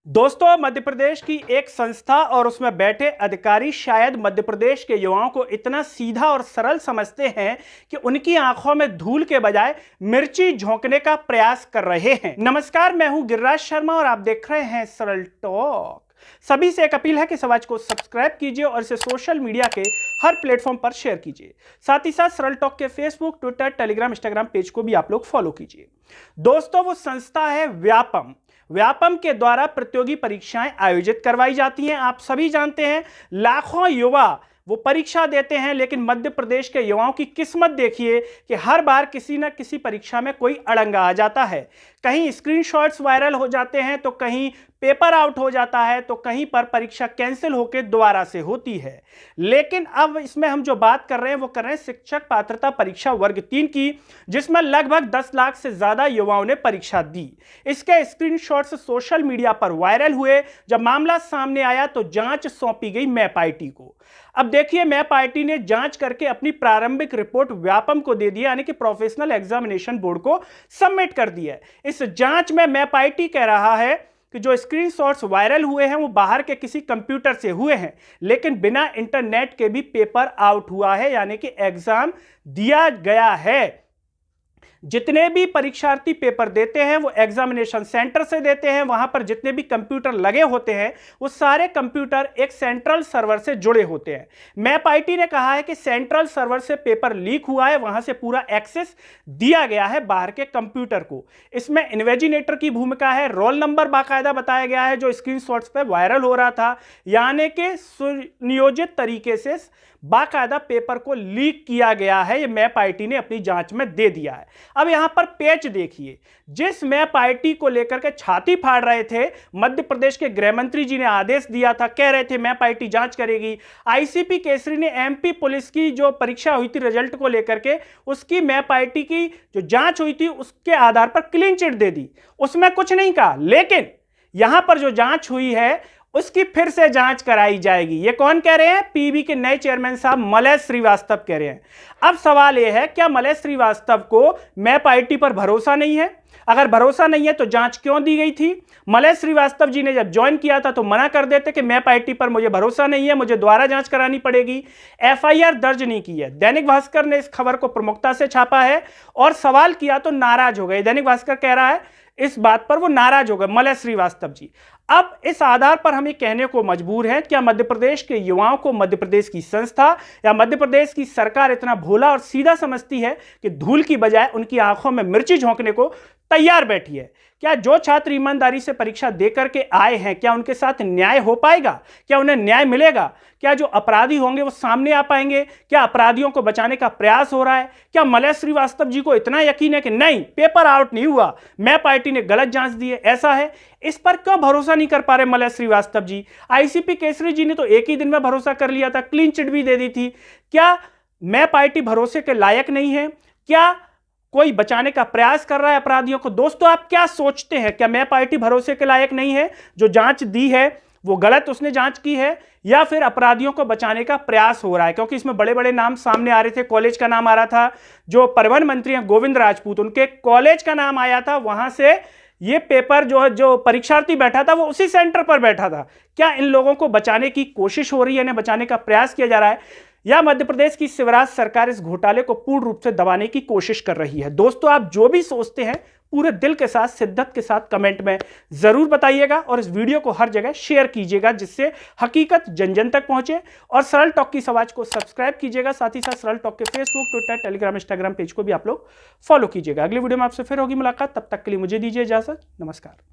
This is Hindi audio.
दोस्तों, मध्य प्रदेश की एक संस्था और उसमें बैठे अधिकारी शायद मध्य प्रदेश के युवाओं को इतना सीधा और सरल समझते हैं कि उनकी आंखों में धूल के बजाय मिर्ची झोंकने का प्रयास कर रहे हैं। नमस्कार, मैं हूं गिरिराज शर्मा और आप देख रहे हैं सरल टॉक। सभी से एक अपील है कि आवाज को सब्सक्राइब कीजिए और इसे सोशल मीडिया के हर प्लेटफॉर्म पर शेयर कीजिए। साथ ही साथ सरल टॉक के Facebook, Twitter, Telegram, Instagram page को भी आप लोग फॉलो कीजिए। दोस्तों, वो संस्था है व्यापम के द्वारा प्रतियोगी परीक्षाएं आयोजित करवाई जाती हैं। आप सभी जानते हैं, लाखों युवा वो परीक्षा देते हैं, लेकिन मध्य प्रदेश के युवाओं की किस्मत देखिए कि हर बार किसी न किसी परीक्षा में कोई अड़ंगा आ जाता है। कहीं स्क्रीनशॉट्स वायरल हो जाते हैं, तो कहीं पेपर आउट हो जाता है, तो कहीं पर परीक्षा कैंसिल होकर दोबारा से होती है। लेकिन अब इसमें हम जो बात कर रहे हैं वो कर रहे हैं शिक्षक पात्रता परीक्षा वर्ग 3 की, जिसमें लगभग 10 लाख से ज्यादा युवाओं ने परीक्षा दी। इसके स्क्रीनशॉट्स सोशल मीडिया पर वायरल हुए। जब मामला सामने आया तो जांच सौंपी गई मैप आईटी को। अब देखिए, मैप आईटी ने जांच करके अपनी प्रारंभिक रिपोर्ट व्यापम को दे दी, यानी कि प्रोफेशनल एग्जामिनेशन बोर्ड को सबमिट कर दिया है। इस जांच में मैप आईटी कह रहा है कि जो स्क्रीनशॉट्स वायरल हुए हैं वो बाहर के किसी कंप्यूटर से हुए हैं, लेकिन बिना इंटरनेट के भी पेपर आउट हुआ है, यानी कि एग्जाम दिया गया है। जितने भी परीक्षार्थी पेपर देते हैं वो एग्जामिनेशन सेंटर से देते हैं। वहां पर जितने भी कंप्यूटर लगे होते हैं वो सारे कंप्यूटर एक सेंट्रल सर्वर से जुड़े होते हैं। मैप आईटी ने कहा है कि सेंट्रल सर्वर से पेपर लीक हुआ है, वहां से पूरा एक्सेस दिया गया है बाहर के कंप्यूटर को। इसमें इन्वेजिनेटर की भूमिका है। रोल नंबर बाकायदा बताया गया है जो स्क्रीनशॉट्स पे वायरल हो रहा था, यानी कि सुनियोजित तरीके से बाकायदा पेपर को लीक किया गया है। ये मैप आईटी ने अपनी जांच में दे दिया है। अब यहां पर पेच देखिए, जिस मैप आईटी को लेकर के छाती फाड़ रहे थे, मध्य प्रदेश के गृह मंत्री जी ने आदेश दिया था, कह रहे थे मैप आईटी जांच करेगी। आईसीपी केसरी ने एमपी पुलिस की जो परीक्षा हुई थी रिजल्ट को लेकर के, उसकी मैप आईटी की जो जांच हुई थी उसके आधार पर क्लीन चिट दे दी, उसमें कुछ नहीं कहा। लेकिन यहां पर जो जांच हुई है उसकी फिर से जांच कराई जाएगी। ये कौन कह रहे हैं? पीबी के नए चेयरमैन साहब मलय श्रीवास्तव कह रहे हैं। अब सवाल यह है, क्या मलय श्रीवास्तव को मैप आईटी पर भरोसा नहीं है? अगर भरोसा नहीं है तो जांच क्यों दी गई थी? मलय श्रीवास्तव जी ने जब ज्वाइन किया था तो मना कर देते कि मैप आईटी पर मुझे भरोसा नहीं है, मुझे दोबारा जांच करानी पड़ेगी। एफआईआर दर्ज नहीं की है। दैनिक भास्कर ने इस खबर को प्रमुखता से छापा है और सवाल किया तो नाराज हो गए। दैनिक भास्कर कह रहा है इस बात पर वो नाराज हो गए मलय श्रीवास्तव जी। अब इस आधार पर हम ये कहने को मजबूर हैं, क्या मध्य प्रदेश के युवाओं को मध्य प्रदेश की संस्था या मध्य प्रदेश की सरकार इतना भोला और सीधा समझती है कि धूल की बजाय उनकी आंखों में मिर्ची झोंकने को तैयार बैठी है? क्या जो छात्र ईमानदारी से परीक्षा देकर के आए हैं, क्या उनके साथ न्याय हो पाएगा? क्या उन्हें न्याय मिलेगा? क्या जो अपराधी होंगे वो सामने आ पाएंगे? क्या अपराधियों को बचाने का प्रयास हो रहा है? क्या मलय श्रीवास्तव जी को इतना यकीन है कि नहीं, पेपर आउट नहीं हुआ, मैप आईटी ने गलत जांच दी है? ऐसा है, इस पर क्यों भरोसा नहीं कर पा रहे मलय श्रीवास्तव जी? आईसीपी केसरी जी ने तो एक ही दिन में भरोसा कर लिया था, क्लीन चिट भी दे दी थी। क्या मैप आईटी भरोसे के लायक नहीं है? क्या कोई बचाने का प्रयास कर रहा है अपराधियों को? दोस्तों, आप क्या सोचते हैं? क्या मैप आईटी भरोसे के लायक नहीं है? जो जांच दी है वो गलत उसने जांच की है, या फिर अपराधियों को बचाने का प्रयास हो रहा है? क्योंकि इसमें बड़े बड़े नाम सामने आ रहे थे। कॉलेज का नाम आ रहा था, जो परिवहन मंत्री हैं गोविंद राजपूत, उनके कॉलेज का नाम आया था। वहां से ये पेपर जो परीक्षार्थी बैठा था वो उसी सेंटर पर बैठा था। क्या इन लोगों को बचाने की कोशिश हो रही है, इन्हें बचाने का प्रयास किया जा रहा है, या मध्य प्रदेश की शिवराज सरकार इस घोटाले को पूर्ण रूप से दबाने की कोशिश कर रही है? दोस्तों, आप जो भी सोचते हैं पूरे दिल के साथ, शिद्दत के साथ कमेंट में जरूर बताइएगा और इस वीडियो को हर जगह शेयर कीजिएगा, जिससे हकीकत जन जन तक पहुंचे। और सरल टॉक की आवाज को सब्सक्राइब कीजिएगा। साथ ही साथ सरल टॉक के Facebook, Twitter, Telegram, Instagram page को भी आप लोग फॉलो कीजिएगा। अगली वीडियो में आपसे फिर होगी मुलाकात। तब तक के लिए मुझे दीजिए इजाजत। नमस्कार।